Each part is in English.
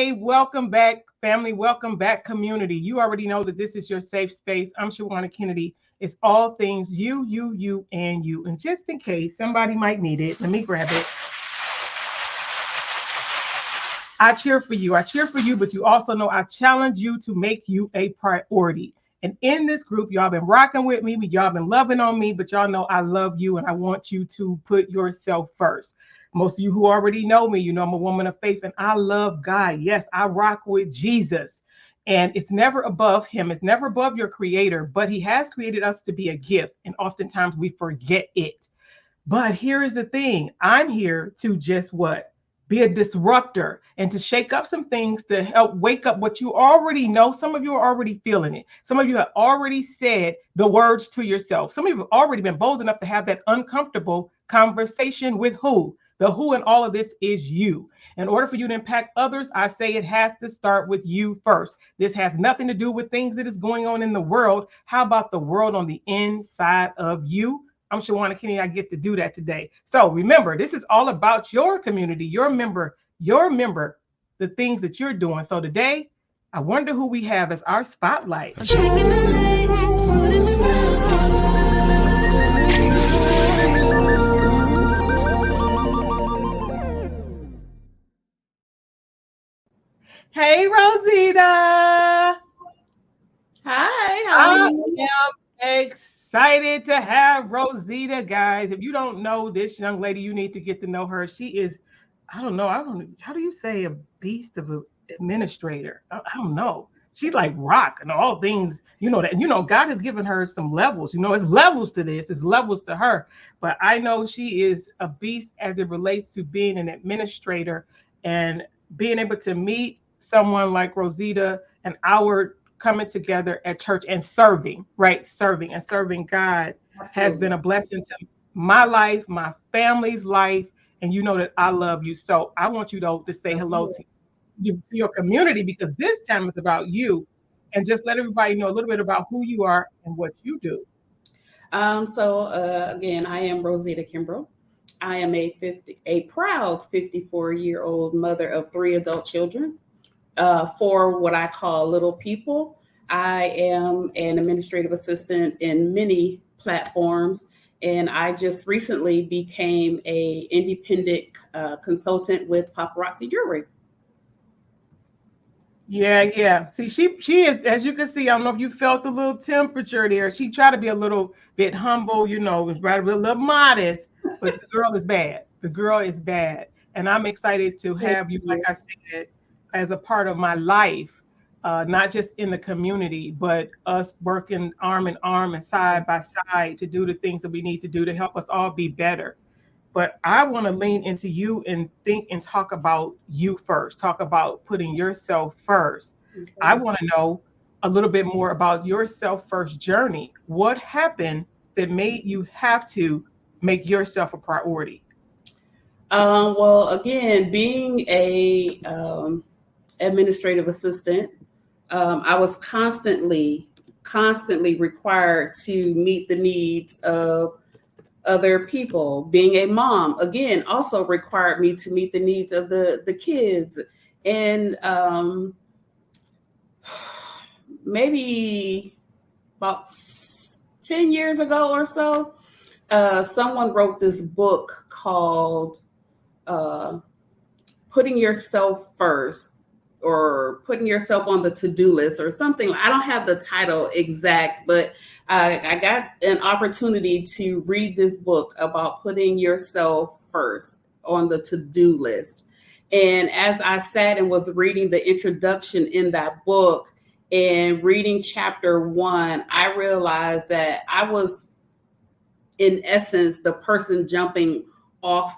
Hey, welcome back, family. Welcome back, community. You already know that this is your safe space. I'm Shawanna Kennedy. It's all things you, and you. And just in case somebody might need it, let me grab it. I cheer for you. I cheer for you, but you also know I challenge you to make you a priority. And in this group, y'all been rocking with me, y'all been loving on me, but y'all know I love you and I want you to put yourself first. Most of you who already know me, you know I'm a woman of faith and I love God. Yes, I rock with Jesus. And it's never above him. It's never above your creator, but he has created us to be a gift. And oftentimes we forget it. But here is the thing. I'm here to just what? Be a disruptor and to shake up some things to help wake up what you already know. Some of you are already feeling it. Some of you have already said the words to yourself. Some of you have already been bold enough to have that uncomfortable conversation with who? The who in all of this is you. In order for you to impact others, I say it has to start with you first. This has nothing to do with things that is going on in the world. How about the world on the inside of you? I'm Shawanna Kennedy. I get to do that today. So remember, this is all about your community, your member, the things that you're doing. So today, I wonder who we have as our spotlight. Hey, Rozetta. Hi, how are you? I am excited to have Rozetta, guys. If you don't know this young lady, you need to get to know her. She is, I don't know, how do you say a beast of an administrator? I don't know. She's like rock and all things, you know that. And you know, God has given her some levels. You know, it's levels to this, it's levels to her. But I know she is a beast as it relates to being an administrator and being able to meet someone like Rozetta and our coming together at church and serving, right? Serving God has been a blessing to my life, my family's life, and you know that I love you. So I want you to say hello to your community because this time is about you, and just let everybody know a little bit about who you are and what you do. Again, I am Rozetta Kimbrouh. I am a proud 54-year-old mother of 3 adult children. For what I call little people, I am an administrative assistant in many platforms, and I just recently became a independent consultant with Paparazzi Jewelry. Yeah. See, she is, as you can see, I don't know if you felt the little temperature there. She tried to be a little bit humble, you know, was rather a little modest, but the girl is bad. The girl is bad. And I'm excited to have you, like I said, as a part of my life, not just in the community, but us working arm in arm and side by side to do the things that we need to do to help us all be better. But I want to lean into you and think and talk about you first, talk about putting yourself first. Okay. I want to know a little bit more about your self-first journey. What happened that made you have to make yourself a priority? Well, again, being a administrative assistant, I was constantly required to meet the needs of other people. Being a mom, again, also required me to meet the needs of the kids. And maybe about 10 years ago or so, someone wrote this book called Putting Yourself First, or putting yourself on the to-do list or something. I don't have the title exact, but I got an opportunity to read this book about putting yourself first on the to-do list. And as I sat and was reading the introduction in that book and reading chapter 1, I realized that I was, in essence, the person jumping off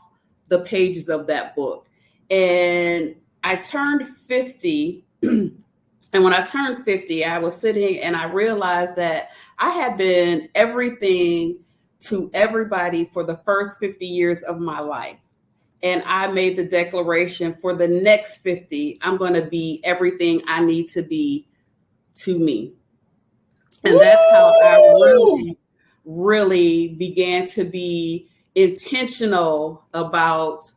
the pages of that book. And I turned 50, and when I turned 50, I was sitting and I realized that I had been everything to everybody for the first 50 years of my life. And I made the declaration for the next 50, I'm going to be everything I need to be to me. And that's how I really began to be intentional about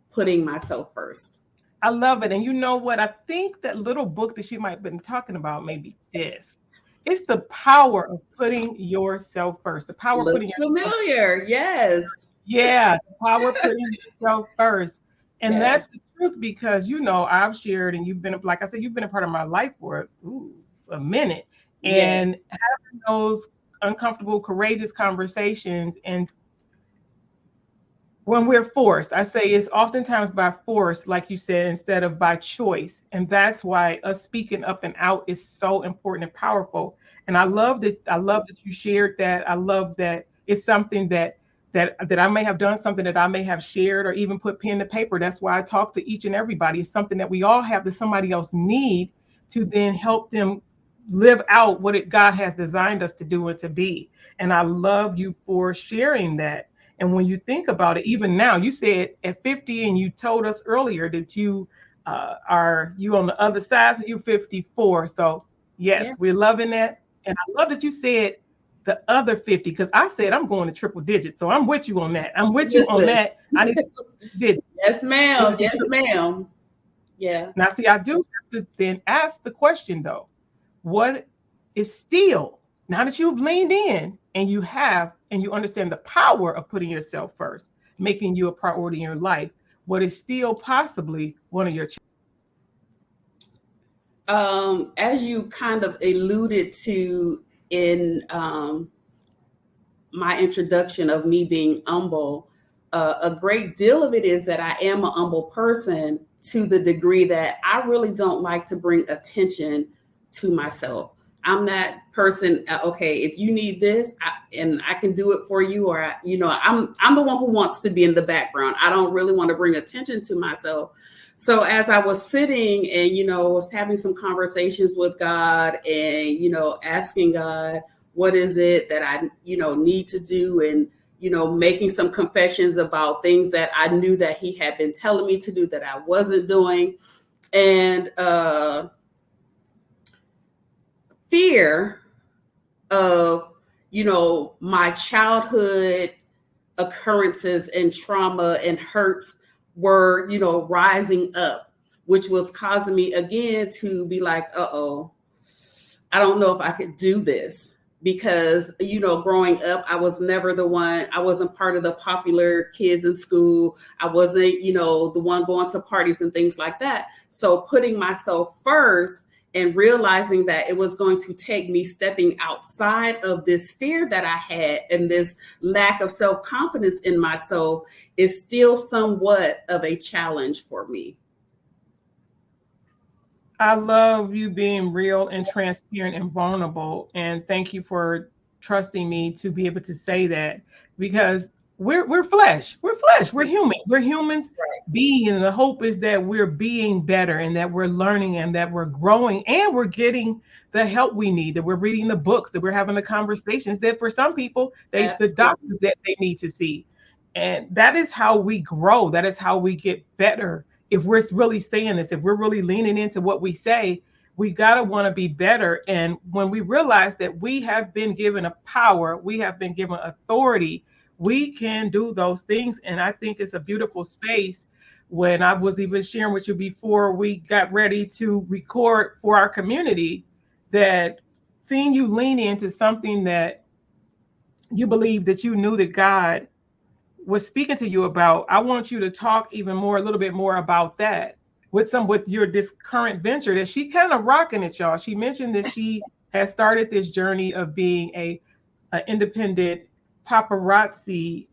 putting myself first. I love it. And you know what? I think that little book that she might have been talking about maybe this. It's the power of putting yourself first. The power of putting Looks yourself. familiar. Yes. Yeah, the power of putting yourself first. And that's Yes. the truth because you know I've shared and you've been like I said, you've been a part of my life for a minute. Yes. And having those uncomfortable, courageous conversations and when we're forced, I say it's oftentimes by force, like you said, instead of by choice. And that's why us speaking up and out is so important and powerful. And I love that you shared that. I love that it's something that I may have done, something that I may have shared or even put pen to paper. That's why I talk to each and everybody. It's something that we all have that somebody else need to then help them live out what God has designed us to do and to be. And I love you for sharing that. And when you think about it, even now, you said at 50, and you told us earlier that you are you on the other side, so you're 54. So Yeah. yes, we're loving that. And I love that you said the other 50, because I said I'm going to triple digits. So I'm with you on that. I'm with you on Listen. that. I need to digits. Yes, ma'am. Listen Yes, to ma'am. Yeah. now. See, I do have to then ask the question though. What is still, now that you've leaned in and you understand the power of putting yourself first, making you a priority in your life, what is still possibly one of your As you kind of alluded to in my introduction of me being humble, a great deal of it is that I am a humble person to the degree that I really don't like to bring attention to myself. I'm that person. Okay, if you need this, and I can do it for you, or I'm the one who wants to be in the background. I don't really want to bring attention to myself. So as I was sitting and was having some conversations with God, and asking God, what is it that I need to do, and making some confessions about things that I knew that he had been telling me to do that I wasn't doing, and fear of my childhood occurrences and trauma and hurts were rising up, which was causing me again to be like, uh-oh, I don't know if I could do this. Because growing up, I was never the one. I wasn't part of the popular kids in school. I wasn't the one going to parties and things like that. So putting myself first and realizing that it was going to take me stepping outside of this fear that I had and this lack of self-confidence in myself is still somewhat of a challenge for me. I love you being real and transparent and vulnerable. And thank you for trusting me to be able to say that because we're flesh. We're flesh. We're human. We're humans Right. being, and the hope is that we're being better and that we're learning and that we're growing and we're getting the help we need, that we're reading the books, that we're having the conversations that for some people the Absolutely. doctors that they need to see. And that is how we grow. That is how we get better if we're really saying this, if we're really leaning into what we say, we got to want to be better. And when we realize that we have been given a power, we have been given authority, we can do those things. And I think it's a beautiful space. When I was even sharing with you before we got ready to record for our community, that seeing you lean into something that you believe that you knew that God was speaking to you about, I want you to talk even more, a little bit more about that with your this current venture that she kind of rocking it, y'all. She mentioned that she has started this journey of being a independent paparazzi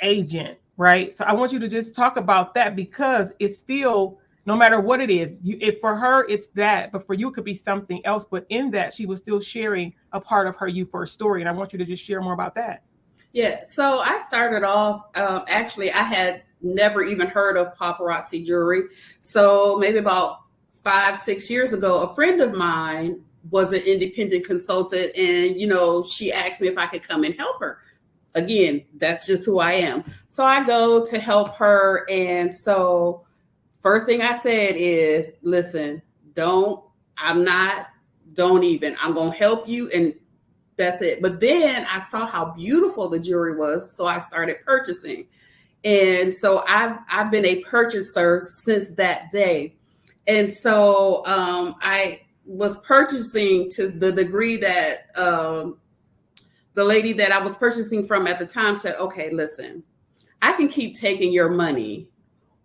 agent, right? So I want you to just talk about that because it's still, no matter what it is, for her it's that, but for you it could be something else. But in that, she was still sharing a part of her you first story, and I want you to just share more about that. Yeah, so I started off, actually, I had never even heard of paparazzi jewelry. So maybe about 5, 6 years ago, a friend of mine was an independent consultant, and, she asked me if I could come and help her. Again, that's just who I am. So I go to help her. And so, first thing I said is, listen, don't even, I'm going to help you. And that's it. But then I saw how beautiful the jewelry was. So I started purchasing. And so I've been a purchaser since that day. And so I was purchasing to the degree that the lady that I was purchasing from at the time said, okay, listen, I can keep taking your money,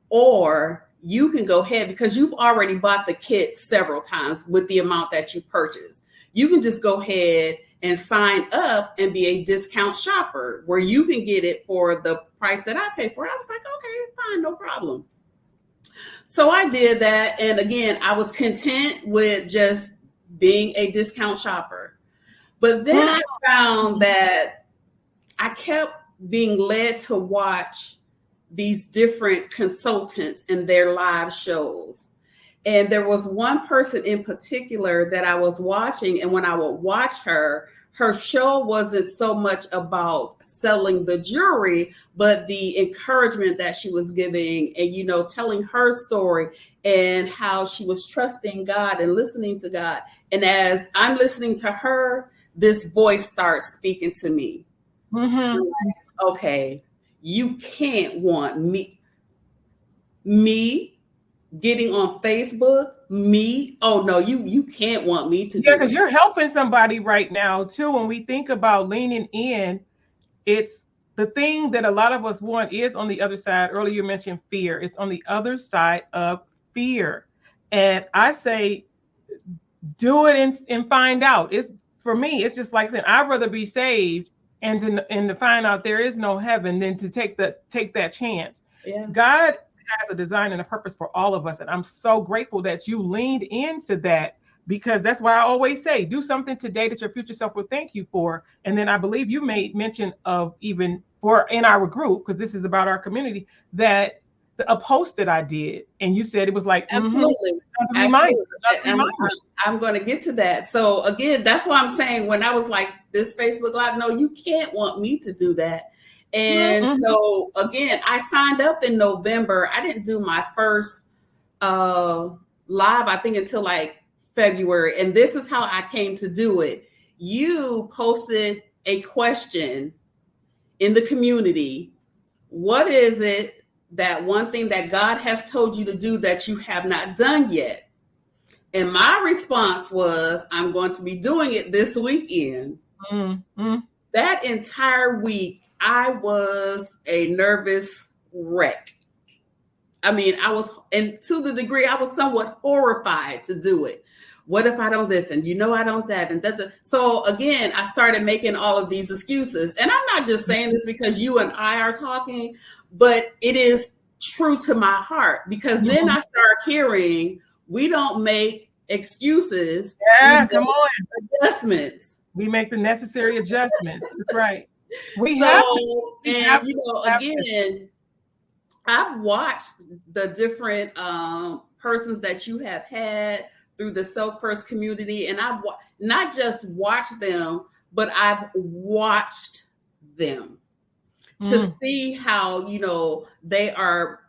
or you can go ahead, because you've already bought the kit several times with the amount that you purchased. You can just go ahead and sign up and be a discount shopper where you can get it for the price that I pay for it. I was like, okay, fine, no problem. So I did that. And again, I was content with just being a discount shopper. But then I found that I kept being led to watch these different consultants and their live shows. And there was one person in particular that I was watching. And when I would watch her show wasn't so much about selling the jewelry, but the encouragement that she was giving and, you know, telling her story and how she was trusting God and listening to God. And as I'm listening to her, this voice starts speaking to me. Mm-hmm. Like, okay, you can't want me getting on Facebook, oh no, you can't want me to. Yeah, because you're helping somebody right now too. When we think about leaning in, it's the thing that a lot of us want is on the other side. Earlier you mentioned fear. It's on the other side of fear. And I say, do it and find out. It's, for me, it's just like saying, I'd rather be saved and to find out there is no heaven than to take that chance. Yeah. God has a design and a purpose for all of us. And I'm so grateful that you leaned into that, because that's why I always say, do something today that your future self will thank you for. And then I believe you made mention of, even for in our group, because this is about our community, that a post that I did, and you said it was like, absolutely. I'm going to get to that. So again, that's why I'm saying, when I was like, this Facebook Live, no, you can't want me to do that. And so again, I signed up in November. I didn't do my first live, I think, until like February. And this is how I came to do it. You posted a question in the community. What is it, that one thing that God has told you to do that you have not done yet? And my response was, I'm going to be doing it this weekend. That entire week, I was a nervous wreck. I mean, and to the degree I was somewhat horrified to do it. What if I don't this, and I don't that, and that. So again, I started making all of these excuses. And I'm not just saying this because you and I are talking, but it is true to my heart, because then I start hearing, we don't make excuses. Yeah, come on. Adjustments. We make the necessary adjustments. That's right. Again, I've watched the different persons that you have had through the Self First community, and I've not just watched them, but I've watched them to see how, they are,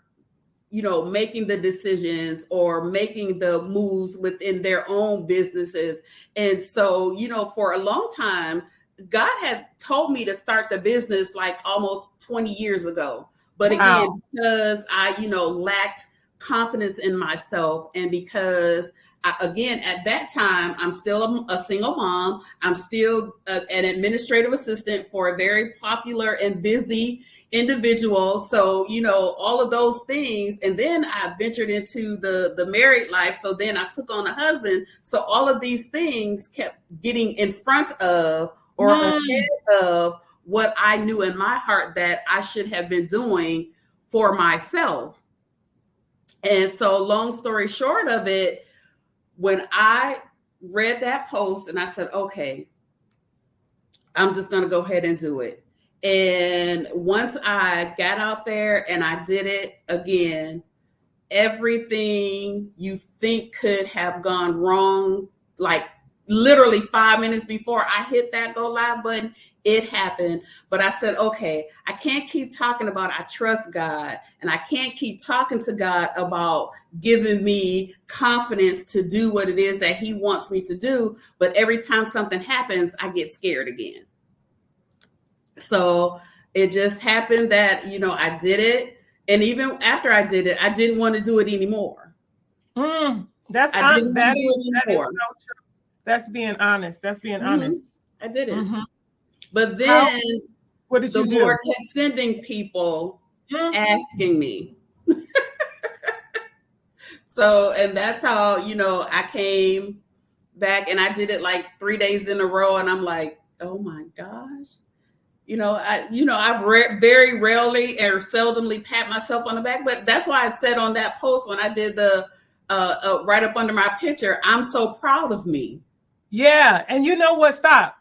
making the decisions or making the moves within their own businesses. And so, for a long time, God had told me to start the business like almost 20 years ago. But again, because I, lacked confidence in myself, and because again, at that time, I'm still a single mom. I'm still an administrative assistant for a very popular and busy individual. So, all of those things. And then I ventured into the married life. So then I took on a husband. So all of these things kept getting in front of or ahead of what I knew in my heart that I should have been doing for myself. And so long story short of it, when I read that post and I said, okay, I'm just going to go ahead and do it. And once I got out there and I did it again, everything you think could have gone wrong, like literally 5 minutes before I hit that go live button, it happened. But I said, okay, I can't keep talking about I trust God, and I can't keep talking to God about giving me confidence to do what it is that he wants me to do. But every time something happens, I get scared again. So It just happened that, I did it. And even after I did it, I didn't want to do it anymore. That's I didn't want to do it that is anymore. so true. That's being honest. That's being honest. I did it. Mm-hmm. But then what did the you do? Lord kept sending people asking me. So, and that's how, I came back and I did it like 3 days in a row. And I'm like, oh my gosh. I very rarely or seldomly pat myself on the back, but that's why I said on that post when I did the right up under my picture, I'm so proud of me. Yeah. And you know what? Stop.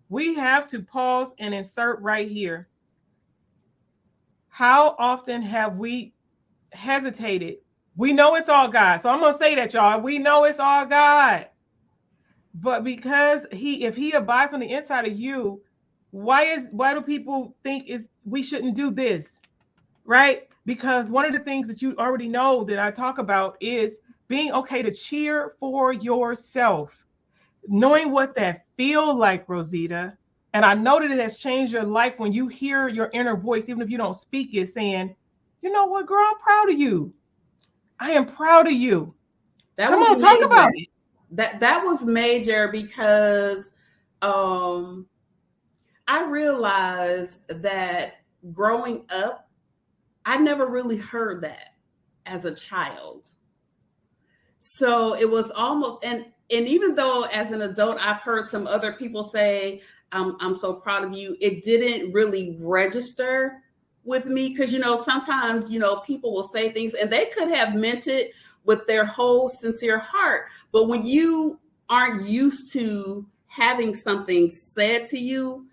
We have to pause and insert right here. How often have we hesitated? We know it's all God. So I'm going to say that, y'all. We know it's all God. But because if he abides on the inside of you, why do people think we shouldn't do this? Right? Because one of the things that you already know that I talk about is being okay to cheer for yourself. Knowing what that feels like, Rozetta. And I know that it has changed your life when you hear your inner voice, even if you don't speak it, saying, you know what, girl, I'm proud of you. I am proud of you. Come on, talk about it. That was major because I realized that growing up, I never really heard that as a child. So it was almost, and even though as an adult, I've heard some other people say, I'm so proud of you, it didn't really register with me because, sometimes, people will say things and they could have meant it with their whole sincere heart. But when you aren't used to having something said to you,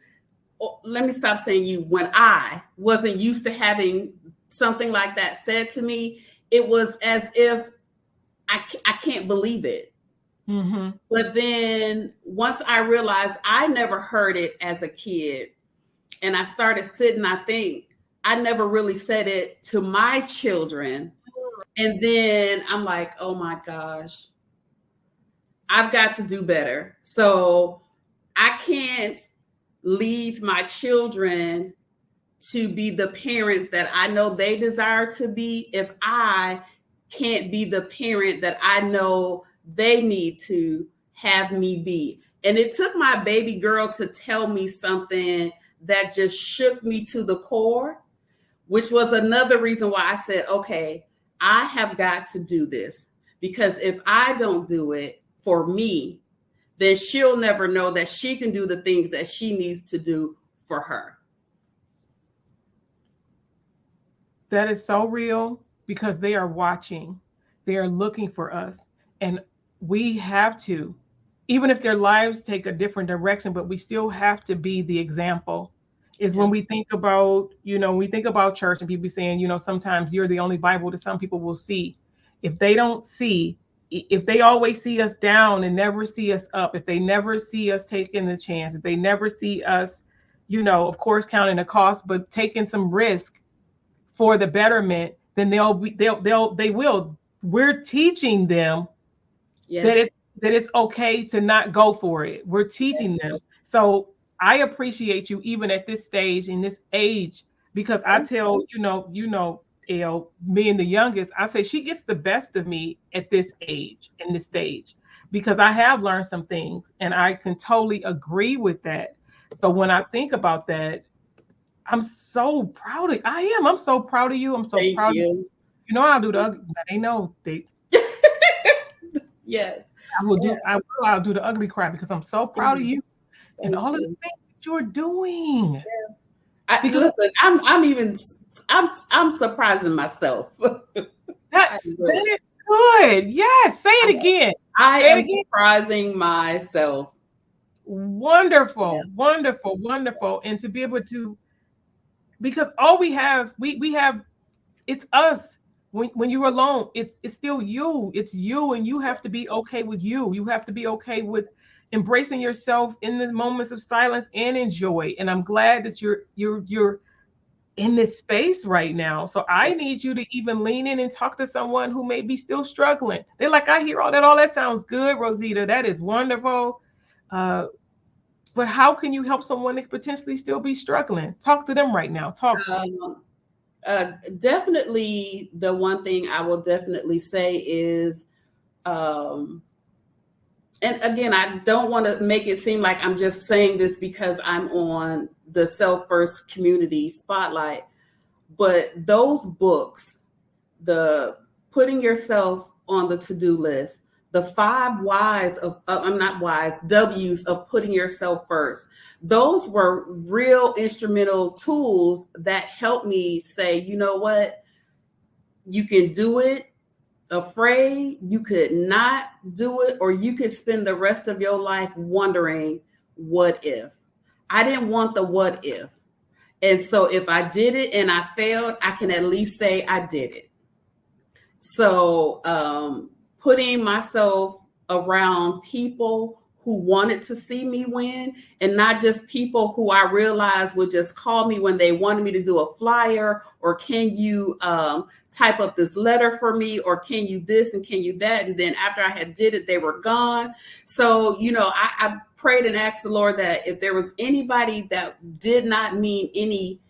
let me stop saying you, when I wasn't used to having something like that said to me, it was as if I can't believe it. Mm-hmm. But then once I realized I never heard it as a kid and I started sitting, I think I never really said it to my children. And then I'm like, oh my gosh, I've got to do better. So I can't lead my children to be the parents that I know they desire to be if I can't be the parent that I know they need to have me be. And it took my baby girl to tell me something that just shook me to the core, which was another reason why I said, okay, I have got to do this, because if I don't do it for me, then she'll never know that she can do the things that she needs to do for her. That is so real because they are watching. They are looking for us. And we have to, even if their lives take a different direction, but we still have to be the example. Is when we think about, we think about church and people saying, sometimes you're the only Bible that some people will see. If they don't see, if they always see us down and never see us up, if they never see us taking the chance, if they never see us, of course, counting the cost, but taking some risk for the betterment, then they will. We're teaching them that it's okay to not go for it. We're teaching them. So I appreciate you even at this stage, in this age, because I tell, Elle, me and the youngest, I say she gets the best of me at this age, in this stage, because I have learned some things and I can totally agree with that. So when I think about that, I'm so proud of I'm so proud of you. I'm so proud of you. I'll do the ugly. They know they yes. I'll do the ugly cry because I'm so proud of you and all of the things that you're doing. Listen, I'm surprising myself. That is good. Yes, say it again. I am surprising myself. Wonderful, wonderful, wonderful. And to be able to, because all we have, we have, it's us. When you're alone, it's still you. It's you, and you have to be okay with you. You have to be okay with embracing yourself in the moments of silence and in joy. And I'm glad that you're in this space right now. So I need you to even lean in and talk to someone who may be still struggling. They're like, I hear all that. All that sounds good, Rozetta. That is wonderful. But how can you help someone that potentially still be struggling? Talk to them right now. Talk. Um, Definitely, the one thing I will definitely say is, um, and again, I don't want to make it seem like I'm just saying this because I'm on the Self First Community Spotlight, but those books, the putting yourself on the to-do list, the 5 whys of, I'm not whys, W's of putting yourself first. Those were real instrumental tools that helped me say, you know what, you can do it. Afraid you could not do it, or you could spend the rest of your life wondering, what if? I didn't want the what if. And so if I did it and I failed, I can at least say I did it. So putting myself around people who wanted to see me win, and not just people who I realized would just call me when they wanted me to do a flyer, or can you type up this letter for me, or can you this and can you that? And then after I had did it, they were gone. So, I prayed and asked the Lord that if there was anybody that did not mean any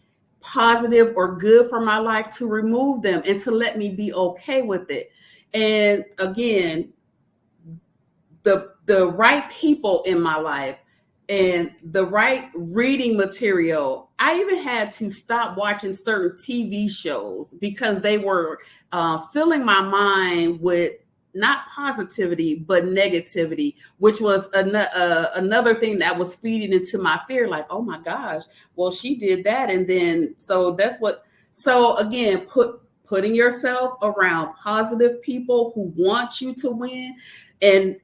positive or good for my life, to remove them and to let me be okay with it. And again, the right people in my life and the right reading material. I even had to stop watching certain TV shows because they were filling my mind with not positivity, but negativity, which was another thing that was feeding into my fear. Like, oh my gosh, well, she did that. And then, so again, putting yourself around positive people who want you to win, and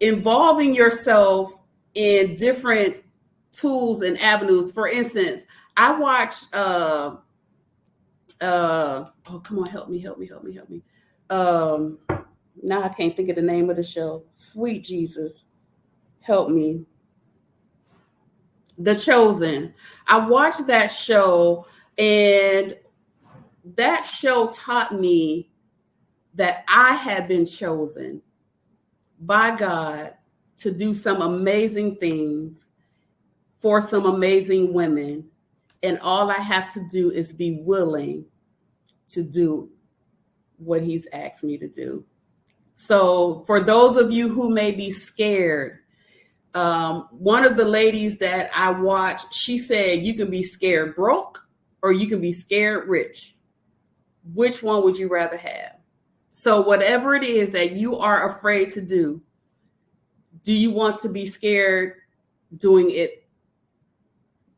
involving yourself in different tools and avenues. For instance, I watched, oh, come on, help me. Now I can't think of the name of the show. Sweet Jesus, help me. The Chosen. I watched that show, and that show taught me that I had been chosen by God to do some amazing things for some amazing women. And all I have to do is be willing to do what he's asked me to do. So for those of you who may be scared, one of the ladies that I watched, she said, you can be scared broke or you can be scared rich. Which one would you rather have? So whatever it is that you are afraid to do you want to be scared doing it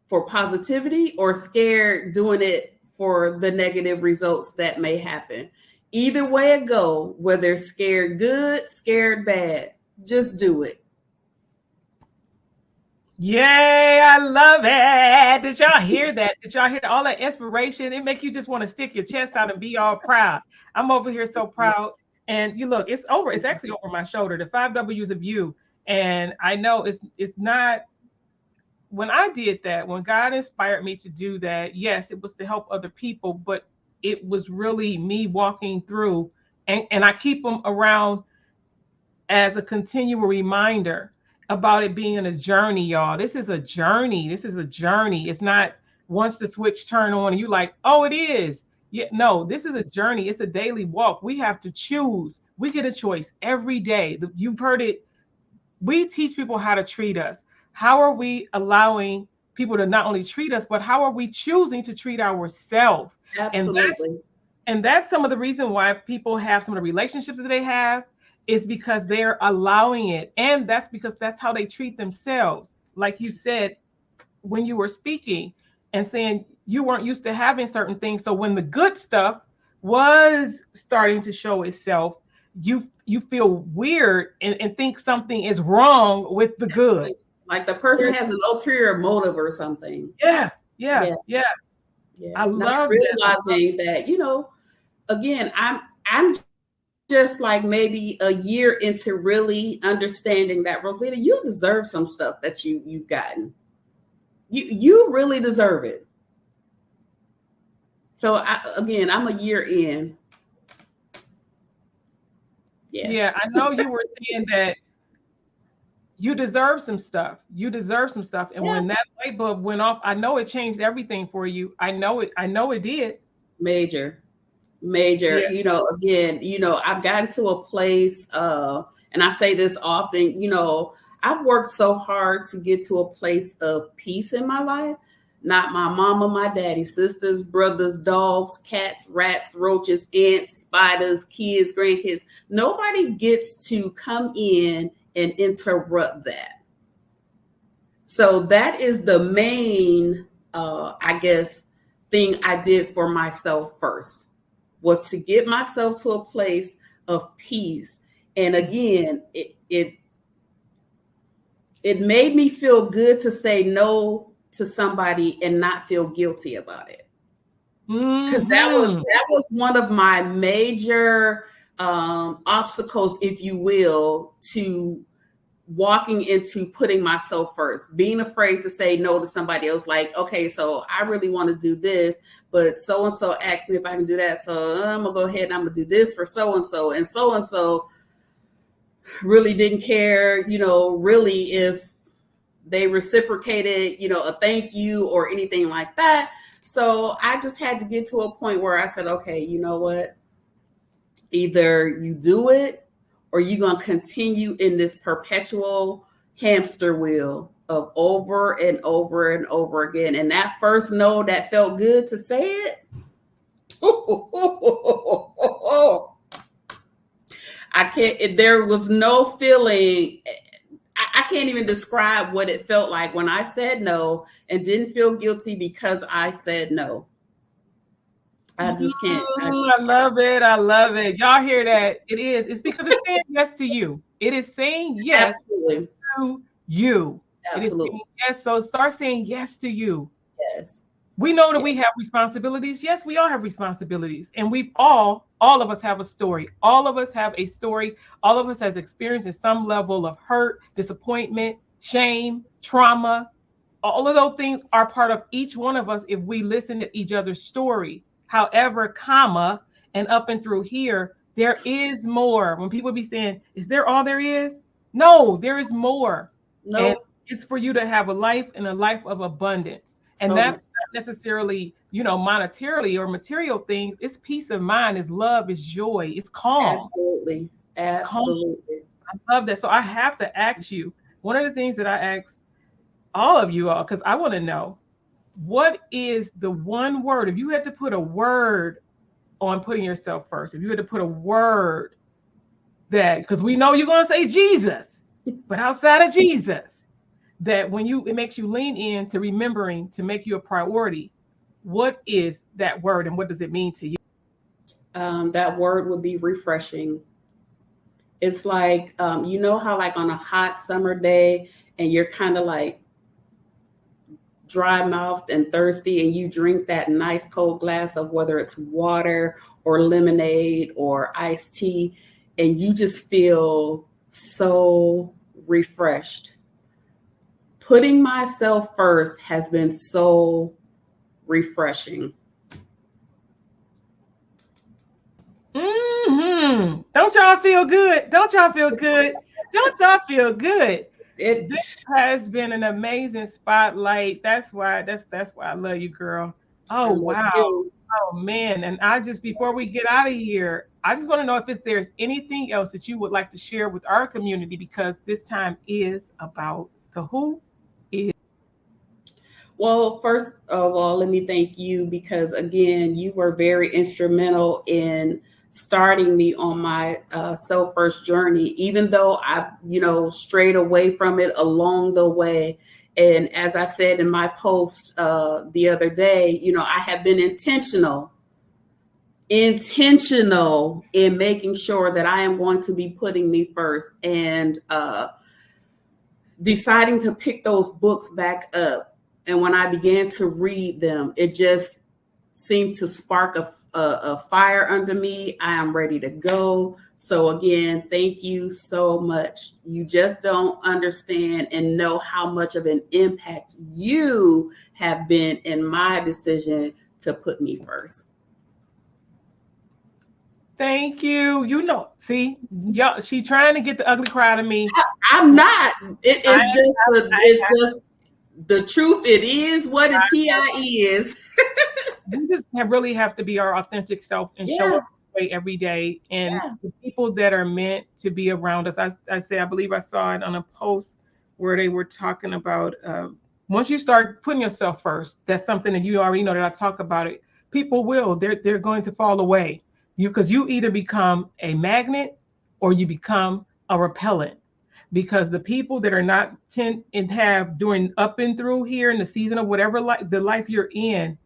for positivity, or scared doing it for the negative results that may happen? Either way it go, whether scared good, scared bad, just do it. Yay, I love it. Did y'all hear that? Did y'all hear all that inspiration? It make you just want to stick your chest out and be all proud. I'm over here so proud. And you look, it's over. It's actually over my shoulder. The 5 W's of you. And I know it's not, when I did that, when God inspired me to do that, yes, it was to help other people, but it was really me walking through, and I keep them around as a continual reminder about it being a journey, y'all. This is a journey. This is a journey. It's not once the switch turn on and you like, oh, it is. Yeah, no, this is a journey. It's a daily walk. We have to choose. We get a choice every day. You've heard it. We teach people how to treat us. How are we allowing people to not only treat us, but how are we choosing to treat ourselves? Absolutely. And that's some of the reason why people have some of the relationships that they have, is because they're allowing it. And that's because that's how they treat themselves. Like you said, when you were speaking and saying you weren't used to having certain things. So when the good stuff was starting to show itself, you feel weird and think something is wrong with the good. Like the person has an ulterior motive or something. Yeah. I Not love realizing that, again, I'm just like maybe a year into really understanding that, Rozetta, you deserve some stuff that you've gotten. You really deserve it. So I'm a year in. Yeah, I know you were saying that you deserve some stuff. You deserve some stuff. And Yeah. when that light bulb went off, I know it changed everything for you. I know it. I know it did. Major. Yeah. You know, again, you know, I've gotten to a place, and I say this often, you know, I've worked so hard to get to a place of peace in my life. Not my mama, my daddy, sisters, brothers, dogs, cats, rats, roaches, ants, spiders, kids, grandkids. Nobody gets to come in and interrupt that. So that is the main, I guess, thing I did for myself first, was to get myself to a place of peace. And again, it made me feel good to say no to somebody and not feel guilty about it. Because that was one of my major obstacles, if you will, to walking into putting myself first, being afraid to say no to somebody else. Like, okay, so I really want to do this, but so-and-so asked me if I can do that. So I'm gonna go ahead and I'm gonna do this for so-and-so. And so-and-so really didn't care, you know, really if they reciprocated, you know, a thank you or anything like that. So I just had to get to a point where I said, okay, you know what? Either you do it or you're going to continue in this perpetual hamster wheel of over and over and over again. And that first no that felt good to say it. I can't, there was no feeling. I can't even describe what it felt like when I said no and didn't feel guilty because I said no. I just can't. I love it. I love it. Y'all hear that? It is. It's because it's saying yes to you. It is saying yes Absolutely. to you. Absolutely. It is saying yes. So start saying yes to you. Yes. We know that we have responsibilities. Yes, we all have responsibilities. And we've all of us have a story. All of us have a story. All of us has experienced some level of hurt, disappointment, shame, trauma. All of those things are part of each one of us if we listen to each other's story. However, comma, and up and through here, there is more. When people be saying, is there all there is? No, there is more. No. And it's for you to have a life and a life of abundance. And that's not necessarily, you know, monetarily or material things. It's peace of mind, it's love, it's joy, it's calm. Absolutely. Absolutely. Calm. I love that. So I have to ask you, one of the things that I ask all of you all, because I want to know, what is the one word, if you had to put a word on putting yourself first, if you had to put a word that, because we know you're going to say Jesus, but outside of Jesus, that when it makes you lean in to remembering to make you a priority, what is that word and what does it mean to you? That word would be refreshing. It's like, you know how like on a hot summer day and you're kind of like dry mouthed and thirsty and you drink that nice cold glass of whether it's water or lemonade or iced tea and you just feel so refreshed. Putting myself first has been so refreshing. Don't y'all feel good? Don't y'all feel good? Don't y'all feel good? This has been an amazing spotlight. That's why I love you, girl. Oh wow. Oh man. And I just, before we get out of here, I just want to know if there's anything else that you would like to share with our community, because this time is about the who is. Well, first of all, let me thank you because again, you were very instrumental in starting me on my self-first journey, even though I've, you know, strayed away from it along the way. And as I said in my post the other day, you know, I have been intentional in making sure that I am going to be putting me first and deciding to pick those books back up. And when I began to read them, it just seemed to spark a fire under me. I am ready to go. So again, thank you so much. You just don't understand and know how much of an impact you have been in my decision to put me first. Thank you. You know, see, y'all, she trying to get the ugly cry out of me. I'm not. I, It's just the truth. It is what a TI is. we just really have to be our authentic self and show Yeah. up way every day. And Yeah. the people that are meant to be around us, I say, I believe I saw it on a post where they were talking about once you start putting yourself first, that's something that you already know that I talk about it. People will, they're going to fall away. Because you either become a magnet or you become a repellent. Because the people that are not tend and have during up and through here in the season of whatever the life you're in,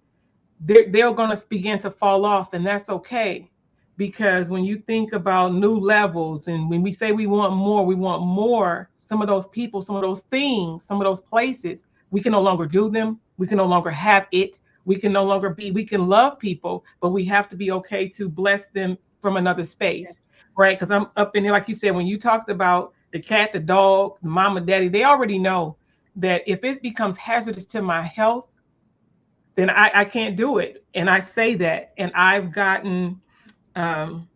they're going to begin to fall off, and that's okay. Because when you think about new levels, and when we say we want more, some of those people, some of those things, some of those places, we can no longer do them, we can no longer have it, we can no longer be, we can love people, but we have to be okay to bless them from another space, right? Because I'm up in here, like you said, when you talked about the cat, the dog, the mama, daddy, they already know that if it becomes hazardous to my health, then I can't do it. And I say that. And I've gotten um,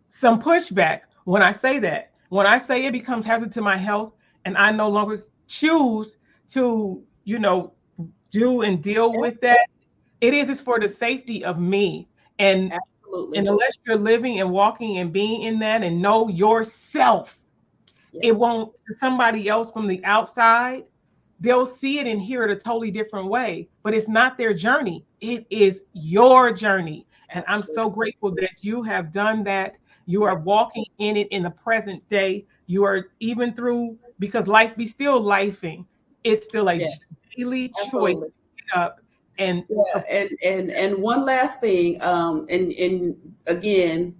some pushback when I say that. When I say it becomes hazard to my health and I no longer choose to, do and deal with that, it's for the safety of me. And Absolutely. and unless you're living and walking and being in that and know yourself, Yeah. it won't, to somebody else from the outside, they'll see it and hear it a totally different way, but it's not their journey. It is your journey. And I'm Absolutely. so grateful that you have done that. You Yeah. are walking in it in the present day. You are even through, because life be still lifing. It's still a Yeah. daily choice to Absolutely. get up. And Yeah. And one last thing. And again,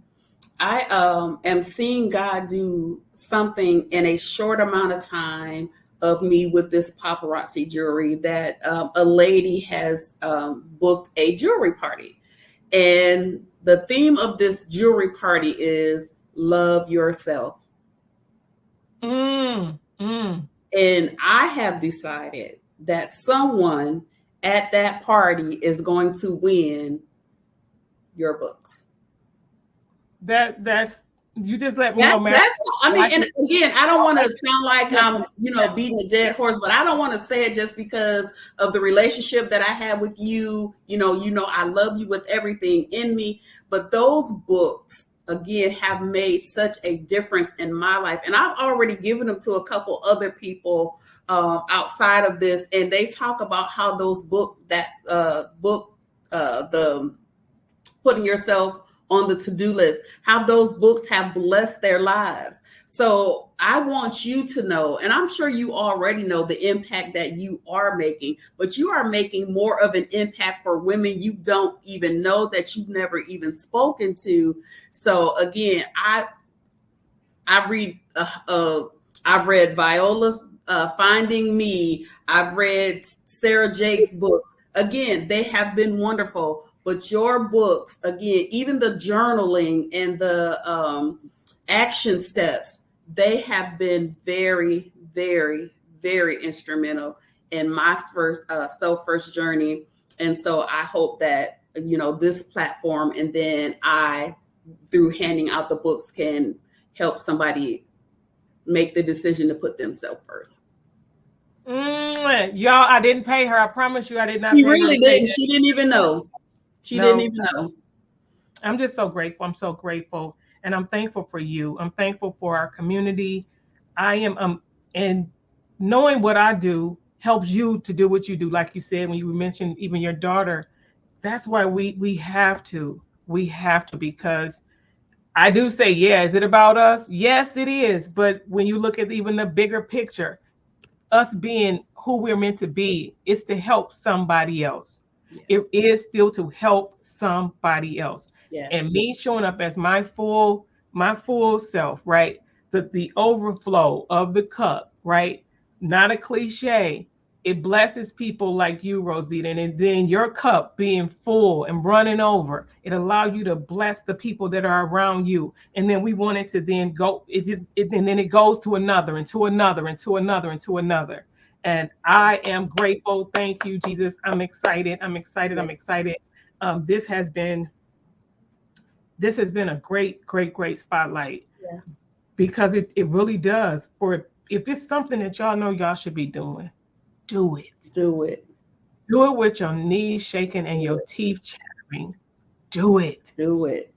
I am seeing God do something in a short amount of time of me with this paparazzi jewelry that a lady has booked a jewelry party. And the theme of this jewelry party is love yourself. mm, mm, And I have decided that someone at that party is going to win your books. that's you just let me know, man. That's, I mean, and again, I don't want to sound like Yeah. I'm, beating a dead horse, but I don't want to say it just because of the relationship that I have with you. I love you with everything in me, but those books, again, have made such a difference in my life. And I've already given them to a couple other people outside of this. And they talk about how those the putting yourself on the to-do list, how those books have blessed their lives. So I want you to know, and I'm sure you already know the impact that you are making, but you are making more of an impact for women you don't even know, that you've never even spoken to. So again, I read I've read Viola's Finding Me. I've read Sarah Jake's books. Again, they have been wonderful. But your books, again, even the journaling and the action steps, they have been very, very, very instrumental in my first journey. And so I hope that this platform, and then I, through handing out the books, can help somebody make the decision to put themselves first. Y'all, I didn't pay her. I promise you, I did not She pay her really to say didn't. that. She didn't even know. She didn't No, even know. I'm just so grateful. I'm so grateful. And I'm thankful for you. I'm thankful for our community. I am, and knowing what I do helps you to do what you do. Like you said, when you mentioned even your daughter, that's why we have to. We have to, because I do say, yeah, is it about us? Yes, it is. But when you look at even the bigger picture, us being who we're meant to be is to help somebody else. Yeah. It is still to help somebody else. Yeah. And me showing up as my full self, right? The overflow of the cup, right? Not a cliche. It blesses people like you, Rosita, and then your cup being full and running over, it allows you to bless the people that are around you. And then we want it to then go, and then it goes to another and to another and to another and to another. And I am grateful. Thank you, Jesus. I'm excited. I'm excited. Yeah. I'm excited. This has been This has been a great, great, great spotlight. Yeah. Because it really does. Or if it's something that y'all know y'all should be doing, do it. Do it. Do it with your knees shaking and your teeth chattering. Do it. Do it.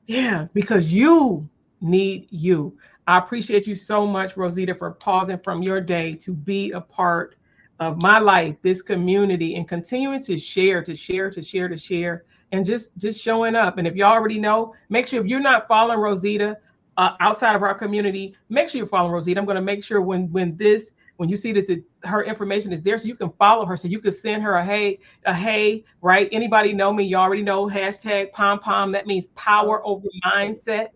Yeah, because you need you. I appreciate you so much, Rozetta, for pausing from your day to be a part of my life, this community, and continuing to share, and just showing up. And if you already know, make sure if you're not following Rozetta outside of our community, make sure you're following Rozetta. I'm going to make sure when you see this, her information is there, so you can follow her, so you can send her a hey, right? Anybody know me? You already know hashtag pom pom. That means power over mindset,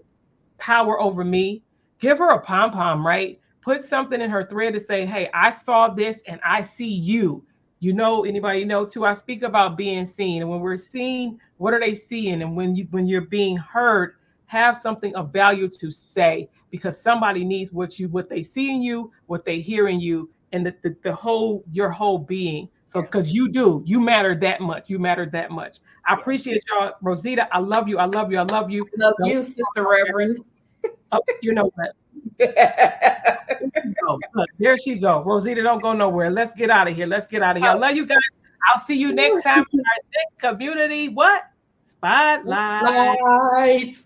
power over me. Give her a pom pom, right? Put something in her thread to say, hey, I saw this and I see you. You know, anybody know too? I speak about being seen, and when we're seen, what are they seeing? And when you're being heard, have something of value to say, because somebody needs what they see in you, what they hear in you, and your whole being. So because you matter that much. You matter that much. I appreciate y'all. Rozetta, I love you. I love you. I love you. Love you, Sister Reverend. Oh, you know what? There she go. Rozetta, don't go nowhere. Let's get out of here. I love you guys. I'll see you next time in our next community. What? Spotlight.